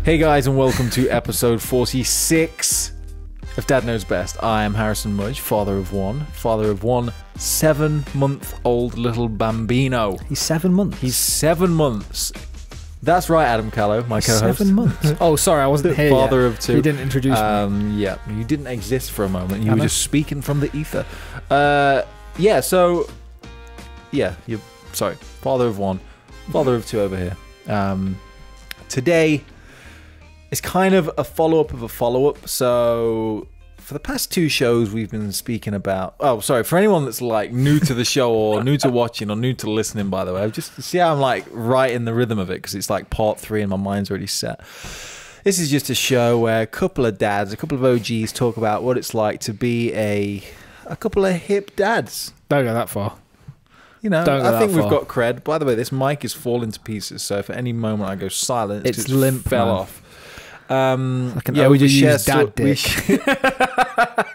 Hey guys, and welcome to episode 46 of Dad Knows Best. I am Harrison Mudge, father of one 7-month-old little bambino. He's 7 months. He's 7 months. That's right, Adam Callow, my co-host. 7 months. Oh, sorry, I wasn't here Father yet. of two. You didn't introduce me. Yeah, you didn't exist for a moment. You Am were I? just speaking from the ether. You're sorry, father of one, father of two over here. Today is kind of a follow-up of a follow-up. So for the past two shows, we've been speaking about... Oh, sorry, for anyone that's like new to the show or new to watching or new to listening, by the way, I've just see how I'm like right in the rhythm of it because it's like part 3 and my mind's already set. This is just a show where a couple of dads, a couple of OGs talk about what it's like to be a couple of hip dads. Don't go that far. You know, Don't go I think that we've far. got cred. By the way, this mic is falling to pieces, so if at any moment I go silent, It's just limp, fell man. off. Like an we just share overused dad dick.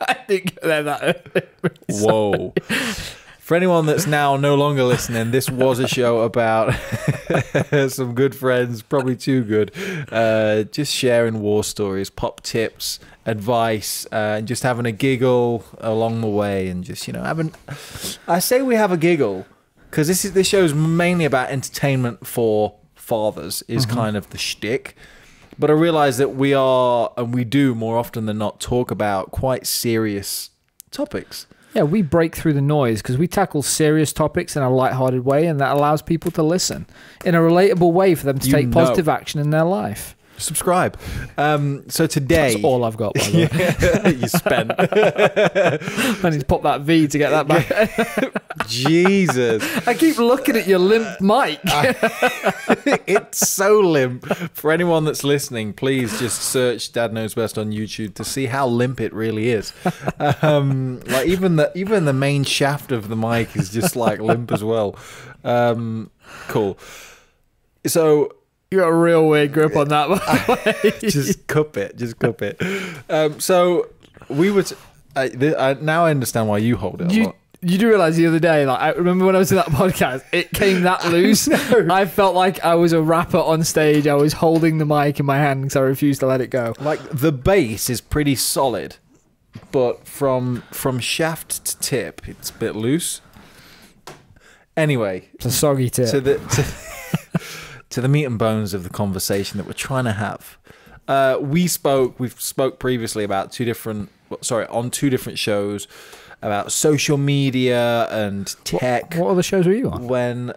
I think that. Whoa. For anyone that's now no longer listening, this was a show about some good friends, probably too good, just sharing war stories, pop tips, advice, and just having a giggle along the way, and just having. I say we have a giggle because this show is mainly about entertainment for fathers. Is kind of the shtick. But I realise that we are, and we do more often than not, talk about quite serious topics. Yeah, we break through the noise because we tackle serious topics in a lighthearted way, and that allows people to listen in a relatable way for them to take positive action in their life. Subscribe. So today... That's all I've got, by the way. You spent. I need to pop that V to get that back. Jesus. I keep looking at your limp mic. It's so limp. For anyone that's listening, please just search Dad Knows Best on YouTube to see how limp it really is. Like even the main shaft of the mic is just like limp as well. Cool. So... You got a real weird grip on that, by the way. Just cup it. So we were... now I understand why you hold it a lot. You do realise the other day, like I remember when I was in that podcast, it came that loose. I felt like I was a rapper on stage. I was holding the mic in my hand because I refused to let it go. Like the base is pretty solid, but from shaft to tip, it's a bit loose. Anyway, It's a soggy tip. to the meat and bones of the conversation that we're trying to have. We've spoke previously about on two different shows about social media and tech. What other shows were you on? When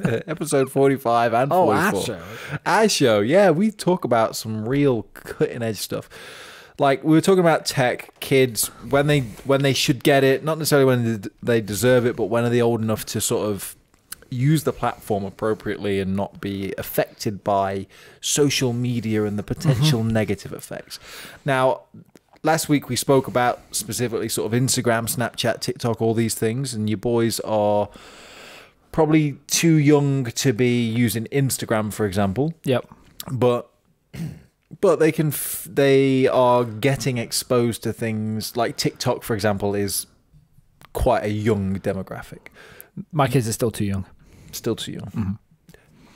episode 45 and 44. Our show. Our show, yeah, we talk about some real cutting edge stuff. Like we were talking about tech, kids when they should get it, not necessarily when they deserve it, but when are they old enough to sort of use the platform appropriately and not be affected by social media and the potential negative effects. Now, last week we spoke about specifically sort of Instagram, Snapchat, TikTok, all these things, and your boys are probably too young to be using Instagram, for example. Yep. But they are getting exposed to things like TikTok, for example, is quite a young demographic. My kids are still too young. Still too young.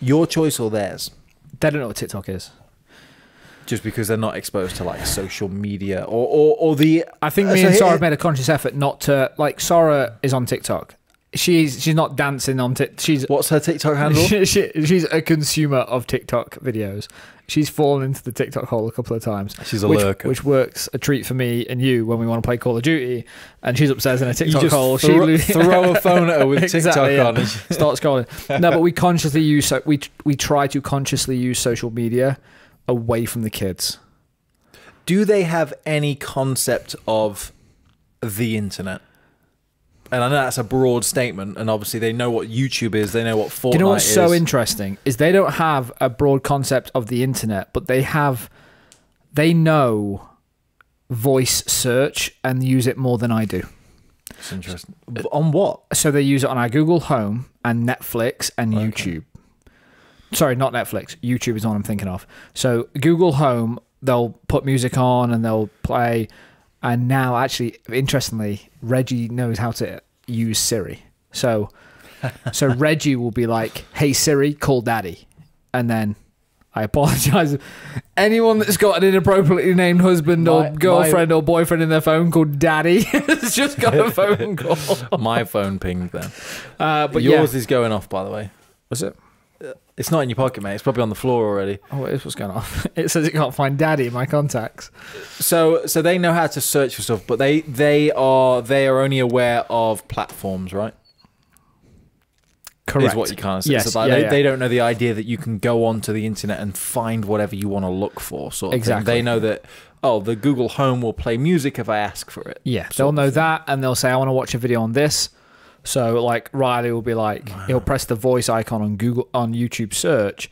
Your choice or theirs? They don't know what TikTok is. Just because they're not exposed to like social media or the... I think me and Sarah have made a conscious effort not to... Like, Sarah is on TikTok. She's not dancing on TikTok. What's her TikTok handle? She's a consumer of TikTok videos. She's fallen into the TikTok hole a couple of times. She's a lurker. Which works a treat for me and you when we want to play Call of Duty. And she's upstairs in a TikTok you just hole. Throw a phone at her with exactly, TikTok yeah. on. And start scrolling. No, but we consciously use... We try to consciously use social media away from the kids. Do they have any concept of the internet? And I know that's a broad statement, and obviously they know what YouTube is, they know what Fortnight is. Do you know what's so interesting? Is they don't have a broad concept of the internet, but they know voice search and use it more than I do. It's interesting. On what? So they use it on our Google Home and Netflix and YouTube. Sorry, not Netflix. YouTube is the one I'm thinking of. So Google Home, they'll put music on and they'll play. And now, actually, interestingly, Reggie knows how to use Siri. So Reggie will be like, "Hey Siri, call Daddy," and then I apologise. Anyone that's got an inappropriately named husband or girlfriend or boyfriend in their phone called Daddy has just got a phone call. My phone pinged then. But yours is going off, by the way. Was it? It's not in your pocket, mate. It's probably on the floor already. Oh, it is. What's going on? It says it can't find Daddy in my contacts. So they know how to search for stuff, but they are only aware of platforms, right? Correct. Is what you kind of say. Yes. So they don't know the idea that you can go onto the internet and find whatever you want to look for. Sort of exactly. Thing. They know that, the Google Home will play music if I ask for it. Yeah, they'll know that, and they'll say, I want to watch a video on this. So, like, Riley will be like, he'll press the voice icon on YouTube search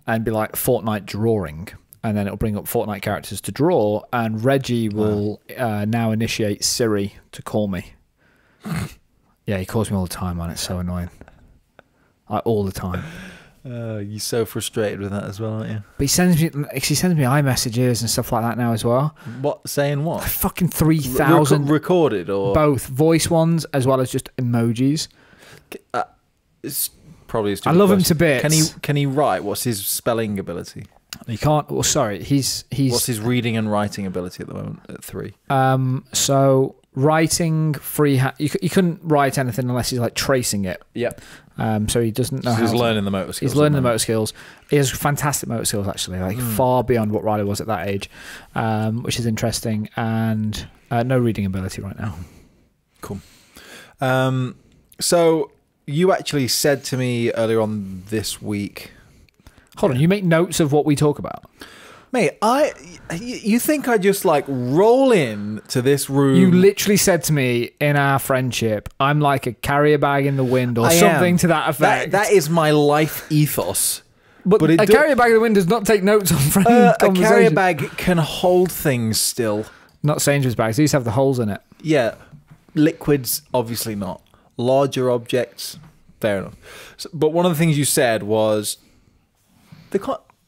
and be like, Fortnite drawing. And then it'll bring up Fortnite characters to draw, and Reggie will now initiate Siri to call me. Yeah, he calls me all the time, man. It's so annoying. Like, all the time. You're so frustrated with that as well, aren't you? But he sends me iMessages and stuff like that now as well. What? Saying what? Fucking 3,000 recorded or both voice ones as well as just emojis. It's probably a stupid I love him question. to bits. Can he write? What's his spelling ability? He can't. Well, sorry, he's. What's his reading and writing ability at the moment at 3? So writing freehand. You couldn't write anything unless he's like tracing it. Yep. So he doesn't know. He's learning the motor skills. He's learning the motor skills. He has fantastic motor skills, actually, like far beyond what Riley was at that age, which is interesting. And no reading ability right now. Cool. So you actually said to me earlier on this week. Hold on, you make notes of what we talk about. Mate, you think I just like roll in to this room? You literally said to me in our friendship, I'm like a carrier bag in the wind or something to that effect. That is my life ethos. But a carrier bag in the wind does not take notes on friend conversation. A carrier bag can hold things still. Not Sainsbury's bags. These have the holes in it. Yeah. Liquids, obviously not. Larger objects, fair enough. But one of the things you said was...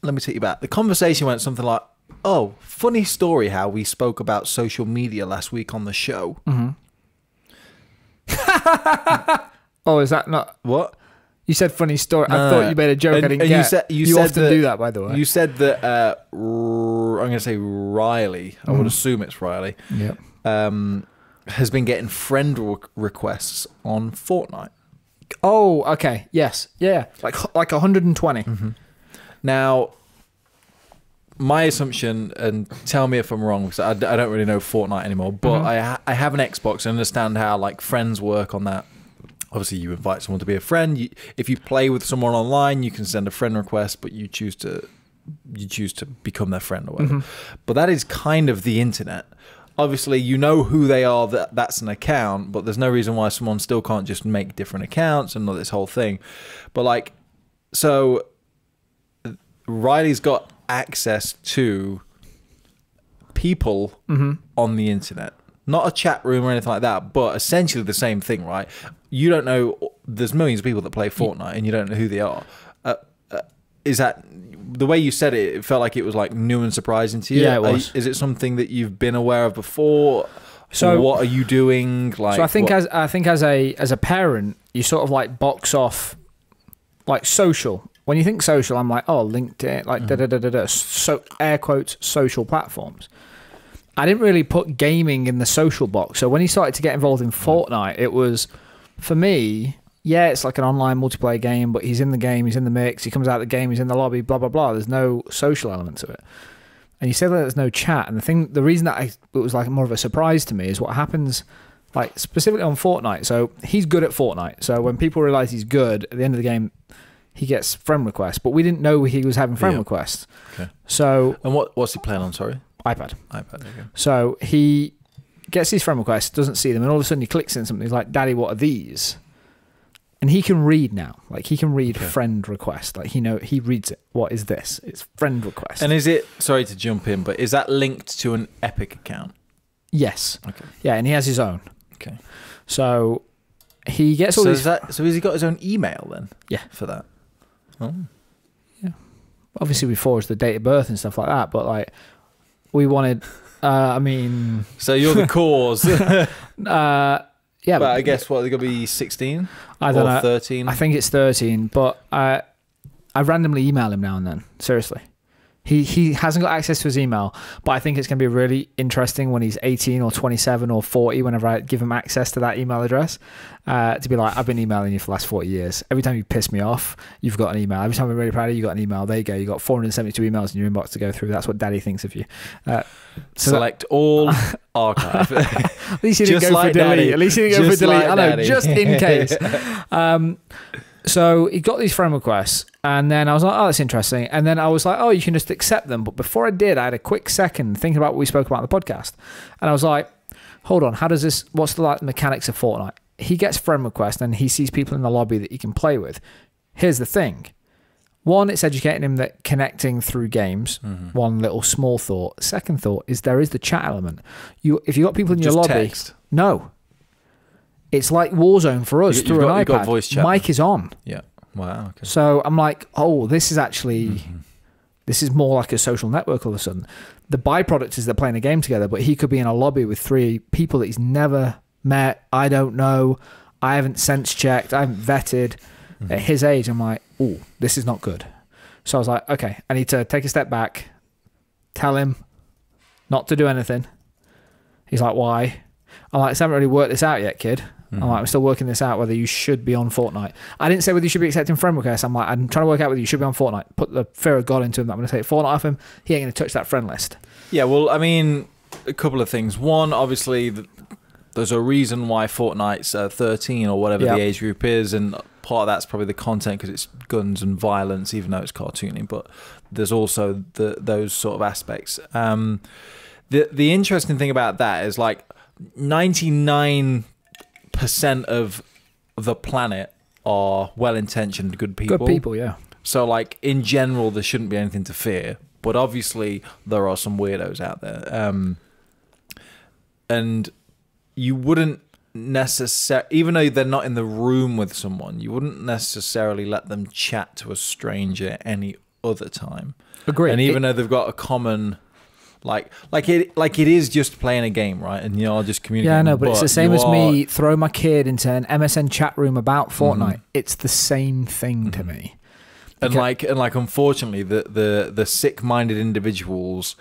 Let me take you back. The conversation went something like, oh, funny story how we spoke about social media last week on the show. Mm-hmm. Oh, is that not... What? You said funny story. I thought you made a joke I didn't get. You often do that, by the way. You said that, I'm going to say Riley, I would assume it's Riley, yep. Has been getting friend requests on Fortnite. Oh, okay. Yes. Yeah. Like 120. Mm-hmm. Now, my assumption, and tell me if I'm wrong, because I don't really know Fortnite anymore, but I have an Xbox and understand how like friends work on that. Obviously, you invite someone to be a friend. If you play with someone online, you can send a friend request, but you choose to become their friend or whatever. But that is kind of the internet. Obviously, you know who they are, that's an account, but there's no reason why someone still can't just make different accounts and all this whole thing. But like, so... Riley's got access to people on the internet. Not a chat room or anything like that, but essentially the same thing, right? You don't know... There's millions of people that play Fortnite and you don't know who they are. Is that... The way you said it, it felt like it was like new and surprising to you. Yeah, it was. Is it something that you've been aware of before? So what are you doing? Like, so I think as a parent, you sort of like box off like social. When you think social, I'm like, oh, LinkedIn, like so air quotes social platforms. I didn't really put gaming in the social box. So when he started to get involved in Fortnite, it was, for me, yeah, it's like an online multiplayer game, but he's in the game, he's in the mix, he comes out of the game, he's in the lobby, blah, blah, blah. There's no social element to it. And you said that there's no chat. And the reason that it was like more of a surprise to me is what happens, like specifically on Fortnite. So he's good at Fortnite. So when people realize he's good, at the end of the game, he gets friend requests, but we didn't know he was having friend requests. Okay. So and what's he playing on? Sorry, iPad. Okay. So he gets his friend requests, doesn't see them, and all of a sudden he clicks in something. He's like, "Daddy, what are these?" And he can read now. Like he can read friend request. Like he reads it. What is this? It's friend request. And is it? Sorry to jump in, but is that linked to an Epic account? Yes. Okay. Yeah, and he has his own. Okay. So he gets all these. So has he got his own email then? Yeah. For that. Oh. Yeah. Obviously, we forged the date of birth and stuff like that, but like we wanted. I mean. So you're the cause. Yeah, but I guess what, they're gonna be 16? I don't know. 13? I think it's 13, but I randomly email him now and then. Seriously. He hasn't got access to his email, but I think it's going to be really interesting when he's 18 or 27 or 40, whenever I give him access to that email address, to be like, I've been emailing you for the last 40 years. Every time you piss me off, you've got an email. Every time I'm really proud of you, you got an email. There you go. You got 472 emails in your inbox to go through. That's what daddy thinks of you. Select all archive. At least you didn't go for delete. At least you didn't go for delete. I know, just in case. So he got these friend requests, and then I was like, oh, that's interesting. And then I was like, oh, you can just accept them. But before I did, I had a quick second thinking about what we spoke about on the podcast. And I was like, hold on, what's the mechanics of Fortnite? He gets friend requests and he sees people in the lobby that he can play with. Here's the thing. One, it's educating him that connecting through games, one little small thought. Second thought is there is the chat element. If you got people in your lobby, text. No. It's like Warzone for us through an iPad. Got voice chat. Mic is on. Yeah. Wow. Okay. So I'm like, oh, this is actually, this is more like a social network all of a sudden. The byproduct is they're playing a game together, but he could be in a lobby with 3 people that he's never met. I don't know. I haven't sense checked. I haven't vetted. At his age, I'm like, oh, this is not good. So I was like, okay, I need to take a step back, tell him not to do anything. He's like, why? I'm like, I haven't really worked this out yet, kid. I'm like, I'm still working this out, whether you should be on Fortnite. I didn't say whether you should be accepting friend requests. I'm like, I'm trying to work out whether you should be on Fortnite. Put the fear of God into him that I'm going to take Fortnite off him. He ain't going to touch that friend list. Yeah, well, I mean, a couple of things. One, obviously, there's a reason why Fortnite's 13 or whatever the age group is, and part of that's probably the content because it's guns and violence, even though it's cartoony. But there's also those sort of aspects. The interesting thing about that is like 99% of the planet are well-intentioned, good people. Good people, yeah. So, like, in general, there shouldn't be anything to fear. But obviously, there are some weirdos out there. And you wouldn't necessarily, even though they're not in the room with someone, you wouldn't necessarily let them chat to a stranger any other time. Agree. And even though they've got a common... Like it is just playing a game, right? And you're just communicating. Yeah, I know, but it's the same as me throwing my kid into an MSN chat room about Fortnite. It's the same thing to me. And like, unfortunately, the sick-minded individuals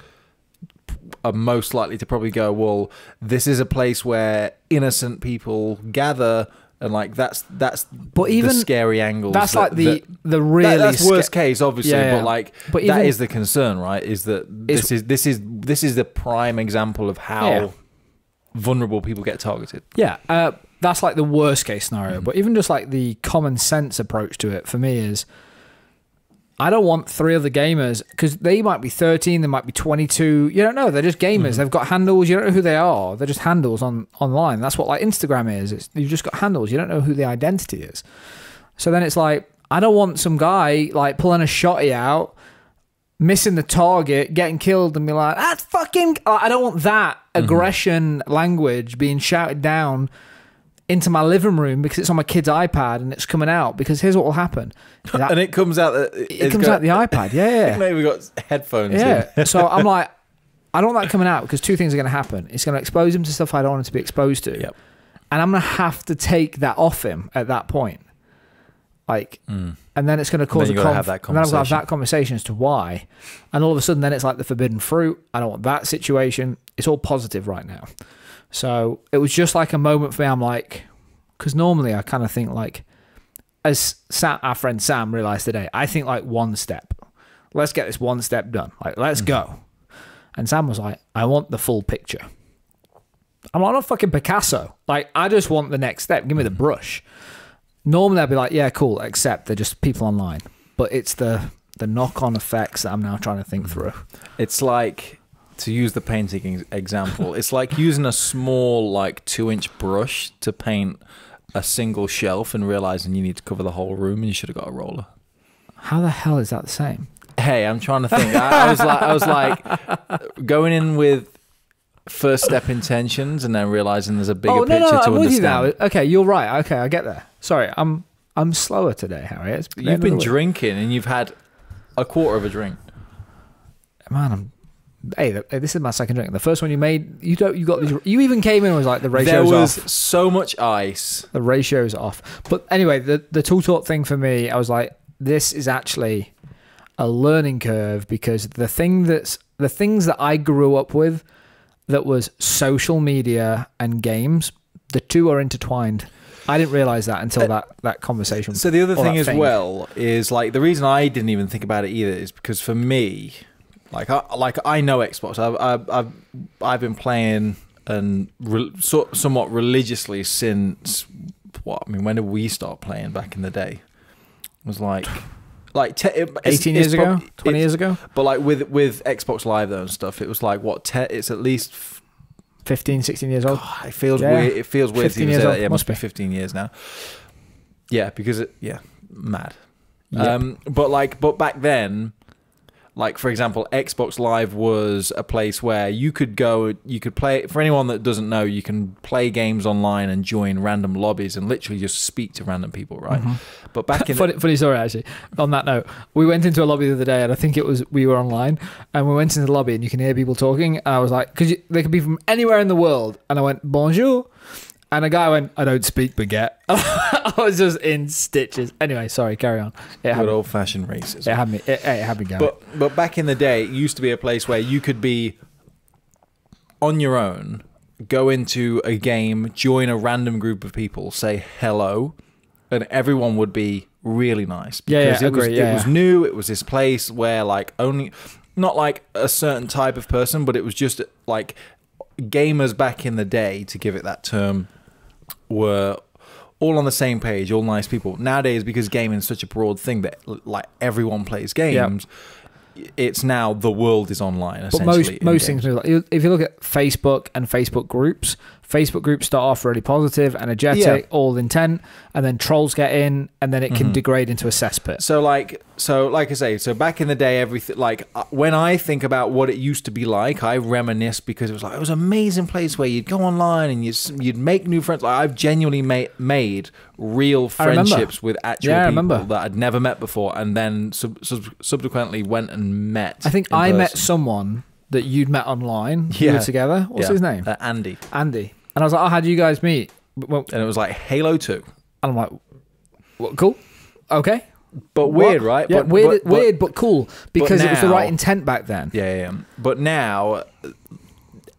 are most likely to probably go, well, this is a place where innocent people gather. And like that's but even the scary angle. That's like the really that's worst case, obviously. Yeah. But that is the concern, right? Is that this is the prime example of how vulnerable people get targeted. Yeah, that's like the worst case scenario. But even just like the common sense approach to it for me is, I don't want 3 other gamers, because they might be 13, they might be 22. You don't know. They're just gamers. They've got handles. You don't know who they are. They're just handles online. That's what like Instagram is. You've just got handles. You don't know who the identity is. So then it's like, I don't want some guy like pulling a shotty out, missing the target, getting killed, and be like, that's fucking... I don't want that aggression language being shouted down into my living room because it's on my kid's iPad and it's coming out, because here's what will happen. And it comes out it comes out the iPad. Yeah. Maybe we got headphones. Yeah. So I'm like, I don't want that coming out, because 2 things are going to happen. It's going to expose him to stuff I don't want him to be exposed to. Yep. And I'm going to have to take that off him at that point. Like, and then it's going to cause a conflict. And then I'm going to have that conversation as to why. And all of a sudden, then it's like the forbidden fruit. I don't want that situation. It's all positive right now. So it was just like a moment for me. I'm like, because normally I kind of think like, as our friend Sam realized today, I think like one step. Let's get this one step done. Like, let's go. And Sam was like, I want the full picture. I'm not a fucking Picasso. Like, I just want the next step. Give me the brush. Normally I'd be like, yeah, cool, except they're just people online. But it's the knock-on effects that I'm now trying to think through. It's like, to use the painting example, it's like using a small, like 2-inch brush to paint a single shelf and realizing you need to cover the whole room and you should have got a roller. How the hell is that the same? Hey, I'm trying to think. I was like going in with first step intentions and then realizing there's a bigger picture to understand. With you now. Okay, you're right. Okay, I get there. Sorry, I'm slower today, Harry. You've been drinking and you've had a quarter of a drink. Man, Hey, this is my second drink. The first one you made, you got these. You even came in and was like, the ratio's off. There was so much ice. The ratio's off. But anyway, the tool talk thing for me, I was like, this is actually a learning curve, because the things that I grew up with, that was social media and games, the two are intertwined. I didn't realize that until that conversation. So the other thing as well is, like, the reason I didn't even think about it either is because for me, I know Xbox. I've been playing and somewhat religiously since when did we start playing back in the day? It was like 18 years ago, 20 years ago. But like with Xbox Live though and stuff, it was like it's at least 15, 16 years old. God, it feels weird. It feels weird. 15 years old. It must be 15 years now. Yeah, because mad. Yep. But back then, like, for example, Xbox Live was a place where you could go, you could play. For anyone that doesn't know, you can play games online and join random lobbies and literally just speak to random people, right? Mm-hmm. But back in funny story, actually. On that note, we went into a lobby the other day, and I think we were online, and we went into the lobby, and you can hear people talking. And I was like, they could be from anywhere in the world, and I went bonjour. And a guy went, I don't speak baguette. I was just in stitches. Anyway, sorry, carry on. Good old-fashioned racism. It had me going. But back in the day, it used to be a place where you could be on your own, go into a game, join a random group of people, say hello, and everyone would be really nice. Because it was new. It was this place where, like, only, not like a certain type of person, but it was just like gamers back in the day, to give it that term, were all on the same page, all nice people. Nowadays, because gaming is such a broad thing that like everyone plays games, it's now the world is online, essentially. But most things, like, if you look at Facebook and Facebook groups start off really positive, energetic, all intent, and then trolls get in, and then it can degrade into a cesspit. So like I say, so back in the day, everything, like, when I think about what it used to be like, I reminisce, because it was an amazing place where you'd go online and you'd make new friends. Like, I've genuinely made real friendships with actual people that I'd never met before, and then subsequently went and met. I think I met someone that you'd met online. We were together. What's his name? Andy. And I was like, oh, how did you guys meet? And it was like Halo 2. And I'm like, what, cool. Okay. But weird, right? Yeah, weird, but cool. Because it was the right intent back then. Yeah. But now,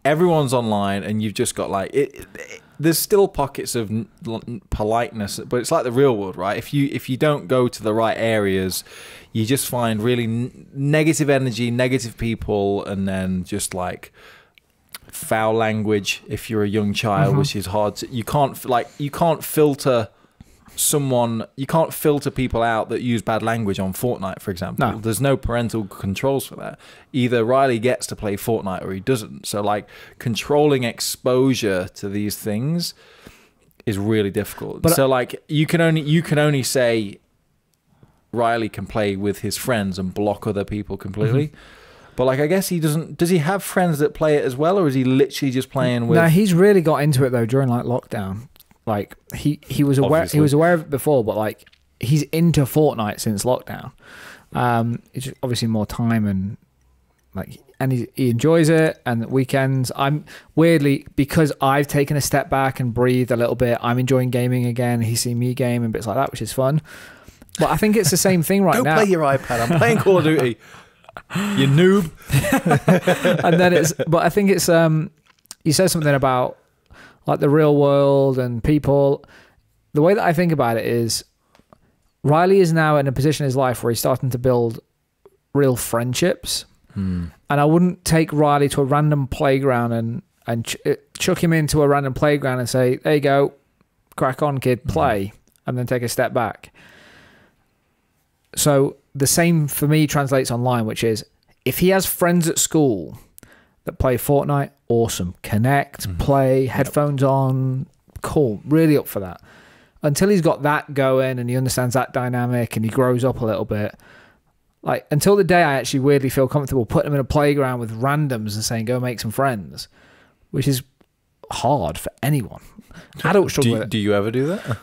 everyone's online, and you've just got, like, there's still pockets of politeness, but it's like the real world, right? If you don't go to the right areas, you just find really negative energy, negative people, and then just, like, foul language if you're a young child, which is hard to, you can't filter people out that use bad language on Fortnite, for example. No. There's no parental controls for that. Either Riley gets to play Fortnite or he doesn't. So, like, controlling exposure to these things is really difficult. But so, like, you can only say Riley can play with his friends and block other people completely. But, like, I guess he doesn't. Does he have friends that play it as well, or is he literally just playing with? No, he's really got into it though during, like, lockdown. Like, he was aware. Obviously. He was aware of it before, but, like, he's into Fortnite since lockdown. It's just obviously more time, and, like, and he enjoys it. And weekends, I'm weirdly, because I've taken a step back and breathed a little bit, I'm enjoying gaming again. He's seen me game and bits like that, which is fun. But I think it's the same thing right now. Don't play your iPad. I'm playing Call of Duty. You noob. And then but I think it's you said something about, like, the real world and people. The way that I think about it is, Riley is now in a position in his life where he's starting to build real friendships. And I wouldn't take Riley to a random playground and chuck him into a random playground and say, there you go, crack on, kid, play, and then take a step back. So the same for me translates online, which is, if he has friends at school that play Fortnite, awesome. Connect, play, headphones on, cool. Really up for that. Until he's got that going and he understands that dynamic and he grows up a little bit, like, until the day I actually weirdly feel comfortable putting him in a playground with randoms and saying, go make some friends, which is hard for anyone. Adults struggle with it. Do you ever do that?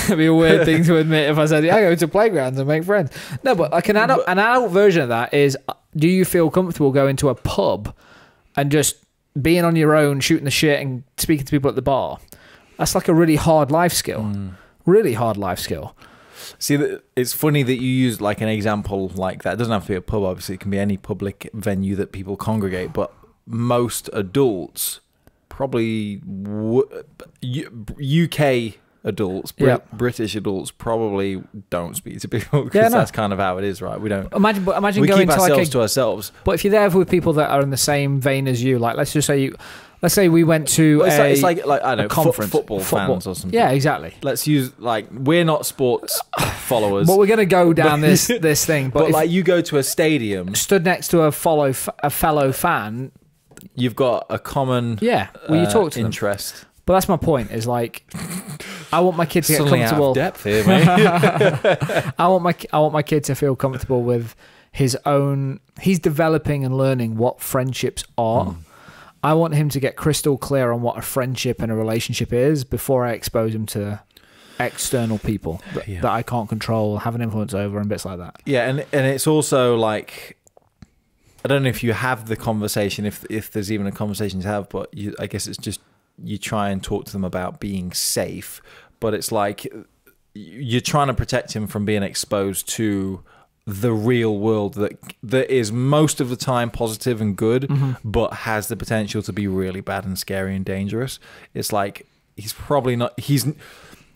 It'd be a weird thing to admit if I said, I go to playgrounds and make friends. No, but like an adult version of that is, do you feel comfortable going to a pub and just being on your own, shooting the shit and speaking to people at the bar? That's like a really hard life skill. Really hard life skill. See, it's funny that you use like an example like that. It doesn't have to be a pub, obviously. It can be any public venue that people congregate. But most adults, probably UK adults, British adults, probably don't speak to people because that's kind of how it is, right? We don't. Imagine we going keep to ourselves to ourselves. But if you're there with people that are in the same vein as you, like let's say we went to it's like I don't know, conference, football fans or something. Yeah, exactly. Let's use we're not sports followers, but we're gonna go down this thing. But like you go to a stadium, stood next to a fellow fan, you've got a common you talk to interest. Them. But that's my point. Is like, I want my kid to get comfortable. Out of depth here, mate. I want my kid to feel comfortable with his own. He's developing and learning what friendships are. I want him to get crystal clear on what a friendship and a relationship is before I expose him to external people that I can't control, have an influence over, and bits like that. Yeah, and it's also like, I don't know if you have the conversation, if there's even a conversation to have, but I guess it's just you try and talk to them about being safe, but it's like you're trying to protect him from being exposed to the real world that is most of the time positive and good, but has the potential to be really bad and scary and dangerous. It's like he's probably not.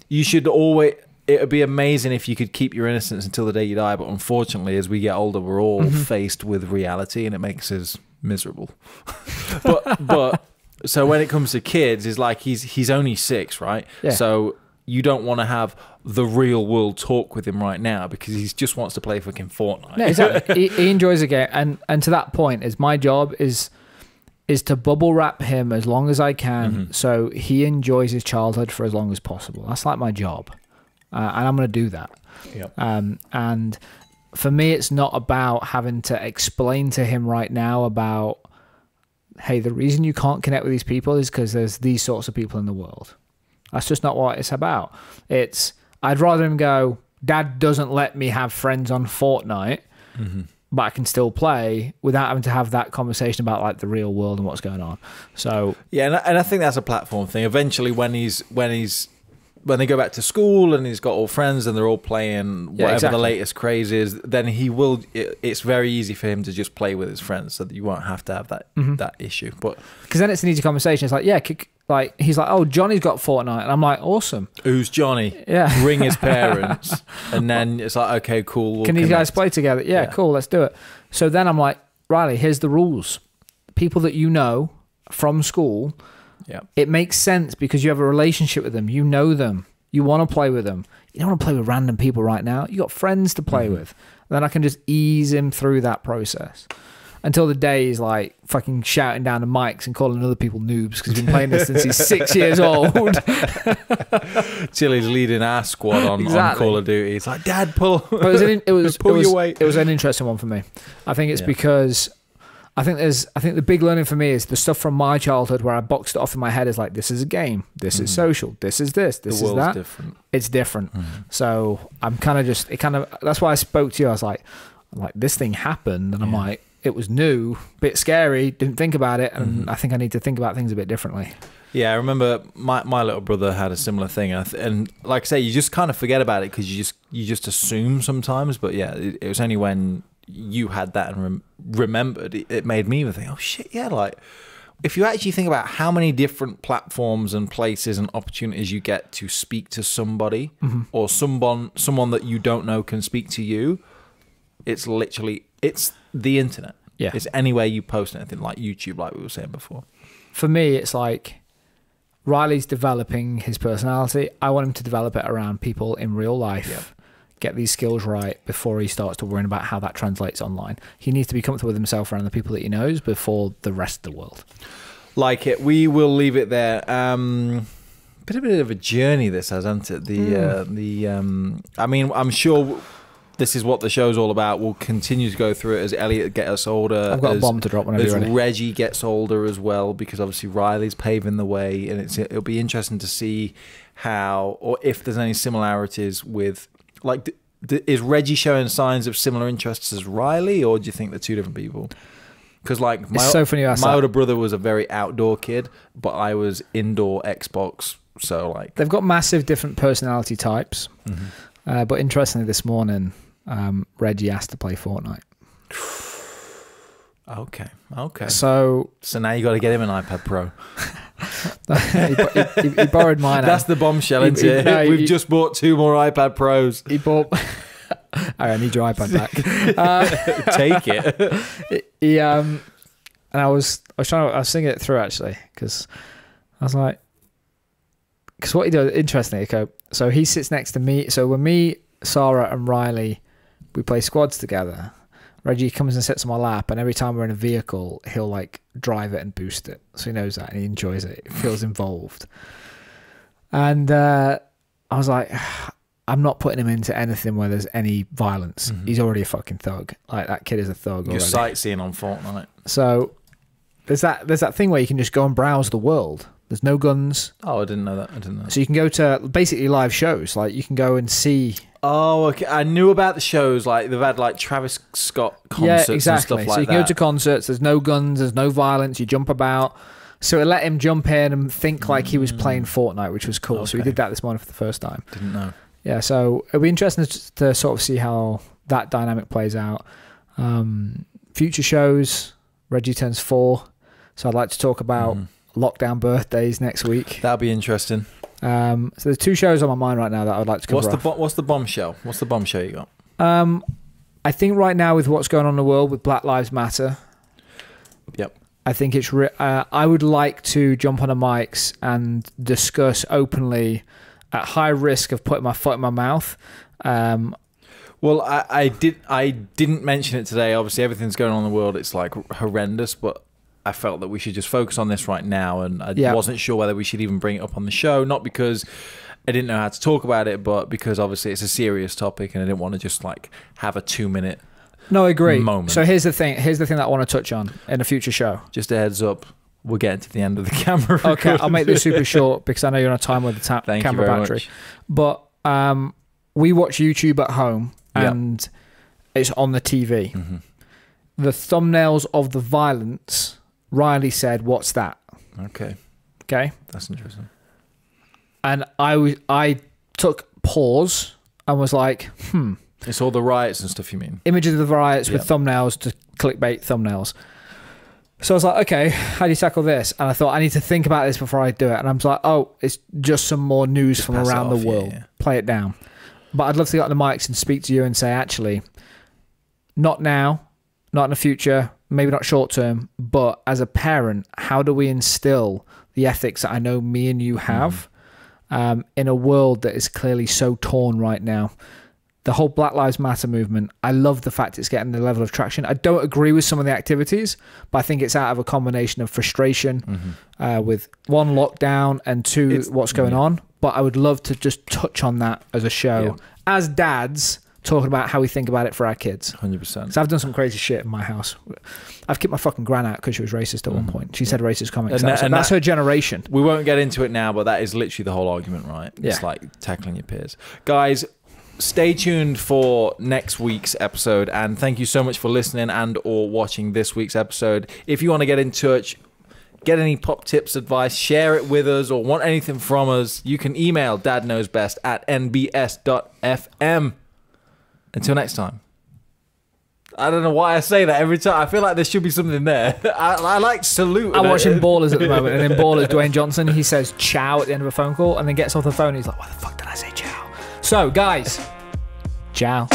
You should always. It would be amazing if you could keep your innocence until the day you die, but unfortunately, as we get older, we're all faced with reality, and it makes us miserable. but so when it comes to kids, it's like he's only 6, right? Yeah. So you don't want to have the real world talk with him right now because he just wants to play fucking Fortnite. Yeah, exactly. he enjoys the game, and to that point, is my job is to bubble wrap him as long as I can, so he enjoys his childhood for as long as possible. That's like my job, and I'm going to do that. Yep. And for me, it's not about having to explain to him right now about, hey, the reason you can't connect with these people is because there's these sorts of people in the world. That's just not what it's about. I'd rather him go, Dad doesn't let me have friends on Fortnite, but I can still play without having to have that conversation about like the real world and what's going on. So yeah, and I think that's a platform thing. Eventually, when they go back to school and he's got all friends and they're all playing whatever the latest craze is, then he will. It's very easy for him to just play with his friends, so that you won't have to have that issue. But because then it's an easy conversation. It's like, like he's like, oh, Johnny's got Fortnite, and I'm like, awesome. Who's Johnny? Yeah, ring his parents, and then it's like, okay, cool. We'll Can these guys play together? Yeah, cool. Let's do it. So then I'm like, Riley, here's the rules. People that you know from school. Yeah, it makes sense because you have a relationship with them. You know them. You want to play with them. You don't want to play with random people right now. You got friends to play with. Then I can just ease him through that process until the day he's like fucking shouting down the mics and calling other people noobs because he's been playing this since he's 6 years old. Till he's leading our squad on Call of Duty. It's like, Dad, pull. Pull your weight. It was an interesting one for me. I think it's because. I think the big learning for me is the stuff from my childhood where I boxed it off in my head is like, this is a game, this is social, this is this is that. Different. It's different. So I'm kind of that's why I spoke to you. I was like, this thing happened, and I'm like, it was new, bit scary, didn't think about it, and I think I need to think about things a bit differently. Yeah, I remember my little brother had a similar thing, and like I say, you just kind of forget about it because you just assume sometimes. But yeah, it was only when you had that and remembered it made me even think, oh shit, yeah, like if you actually think about how many different platforms and places and opportunities you get to speak to somebody or someone that you don't know can speak to you, it's the internet. Yeah, it's anywhere you post anything, like YouTube, like we were saying before. For me, it's like Riley's developing his personality. I want him to develop it around people in real life. Yeah. Get these skills right before he starts to worry about how that translates online. He needs to be comfortable with himself around the people that he knows before the rest of the world. Like it. We will leave it there. Been a bit of a journey this has, hasn't it? I mean, I'm sure this is what the show's all about. We'll continue to go through it as Elliot gets older. I've got a bomb to drop whenever you're ready. Reggie gets older as well, because obviously Riley's paving the way, and it'll be interesting to see how, or if there's any similarities with, like, is Reggie showing signs of similar interests as Riley, or do you think they're two different people? Because like my older brother was a very outdoor kid, but I was indoor Xbox. So like they've got massive different personality types. But interestingly, this morning, Reggie asked to play Fortnite. Okay. So now you got to get him an iPad Pro. he borrowed mine. That's the bombshell, isn't it? No, We've just bought 2 more iPad Pros. He bought. I need your iPad back. Take it. He and I was thinking it through actually, because I was like, because what he does, interestingly, okay, so he sits next to me. So when me, Sarah, and Riley, we play squads together, Reggie comes and sits on my lap, and every time we're in a vehicle, he'll like drive it and boost it. So he knows that and he enjoys it. He feels involved. And I was like, I'm not putting him into anything where there's any violence. He's already a fucking thug. Like, that kid is a thug already. You're sightseeing on Fortnite. So there's that thing where you can just go and browse the world. There's no guns. Oh, I didn't know that. So you can go to basically live shows. Like, you can go and see. Oh, okay. I knew about the shows. Like, they've had like Travis Scott concerts and stuff like that. So you can go to concerts. There's no guns. There's no violence. You jump about. So it let him jump in and think like he was playing Fortnite, which was cool. Okay. So we did that this morning for the first time. Didn't know. Yeah, so it'll be interesting to sort of see how that dynamic plays out. Future shows, Reggie turns 4. So I'd like to talk about lockdown birthdays next week. That'll be interesting. So there's 2 shows on my mind right now that I'd like to cover. What's the bombshell? What's the bombshell you got? I think right now with what's going on in the world with Black Lives Matter. Yep. I think it's. I would like to jump on the mics and discuss openly, at high risk of putting my foot in my mouth. Well, I didn't mention it today. Obviously, everything's going on in the world. It's like horrendous, but I felt that we should just focus on this right now, and I wasn't sure whether we should even bring it up on the show. Not because I didn't know how to talk about it, but because obviously it's a serious topic, and I didn't want to just like have a 2-minute. No, I agree. Moment. So here's the thing. Here's the thing that I want to touch on in a future show. Just a heads up. We're getting to the end of the camera. Okay, I'll make this super short because I know you're on a time with the camera battery. Much. But we watch YouTube at home, and it's on the TV. The thumbnails of the violence. Riley said, "What's that?" Okay, that's interesting. And I took pause and was like, It's all the riots and stuff, you mean? Images of the riots with thumbnails, to clickbait thumbnails. So I was like, okay, how do you tackle this? And I thought, I need to think about this before I do it. And I'm like, oh, it's just some more news from around the world. Play it down. But I'd love to get on the mics and speak to you and say, actually, not now, not in the future, maybe not short term, but as a parent, how do we instill the ethics that I know me and you have in a world that is clearly so torn right now? The whole Black Lives Matter movement, I love the fact it's getting the level of traction. I don't agree with some of the activities, but I think it's out of a combination of frustration with 1, lockdown, and 2, what's going on. But I would love to just touch on that as a show, as dads talking about how we think about it for our kids. 100%. So I've done some crazy shit in my house. I've kicked my fucking gran out because she was racist at one point. She said racist comments. And that's her generation. We won't get into it now, but that is literally the whole argument, right? Yeah. It's like tackling your peers. Guys, stay tuned for next week's episode, and thank you so much for listening and or watching this week's episode. If you want to get in touch, get any pop tips, advice, share it with us, or want anything from us, you can email dadknowsbest@nbs.fm. Until next time. I don't know why I say that every time. I feel like there should be something there. I like salute. I'm watching Ballers at the moment, and in Ballers, Dwayne Johnson, he says ciao at the end of a phone call, and then gets off the phone, and he's like, why the fuck did I say ciao? So, guys, ciao.